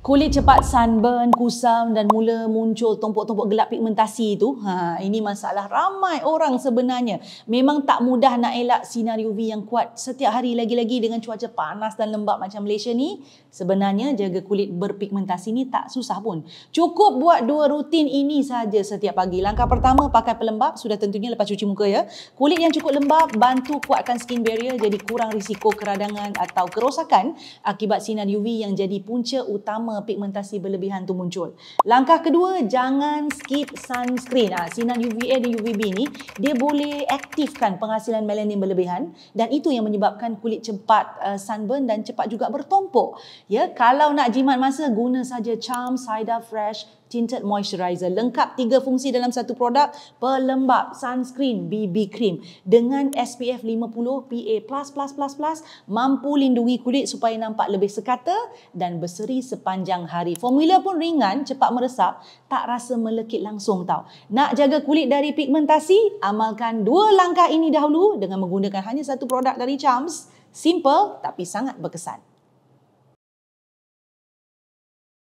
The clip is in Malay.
Kulit cepat sunburn, kusam dan mula muncul tompok-tompok gelap pigmentasi itu, ini masalah ramai orang sebenarnya. Memang tak mudah nak elak sinar UV yang kuat setiap hari, lagi-lagi dengan cuaca panas dan lembap macam Malaysia ni. Sebenarnya jaga kulit berpigmentasi ni tak susah pun. Cukup buat 2 rutin ini saja setiap pagi. Langkah pertama, pakai pelembap, sudah tentunya lepas cuci muka ya. Kulit yang cukup lembap bantu kuatkan skin barrier, jadi kurang risiko keradangan atau kerosakan akibat sinar UV yang jadi punca utama pigmentasi berlebihan tu muncul. Langkah kedua, jangan skip sunscreen. Sinar UVA dan UVB ni dia boleh aktifkan penghasilan melanin berlebihan dan itu yang menyebabkan kulit cepat sunburn dan cepat juga bertompok. Ya, kalau nak jimat masa, guna saja Charms Hydra Fresh Tinted Moisturizer. Lengkap 3 fungsi dalam satu produk, pelembap, sunscreen, BB cream dengan SPF 50 PA++++, mampu lindungi kulit supaya nampak lebih sekata dan berseri sepanjang hari. Formula pun ringan, cepat meresap, tak rasa melekit langsung tau. Nak jaga kulit dari pigmentasi, amalkan 2 langkah ini dahulu dengan menggunakan hanya satu produk dari Charms. Simple tapi sangat berkesan.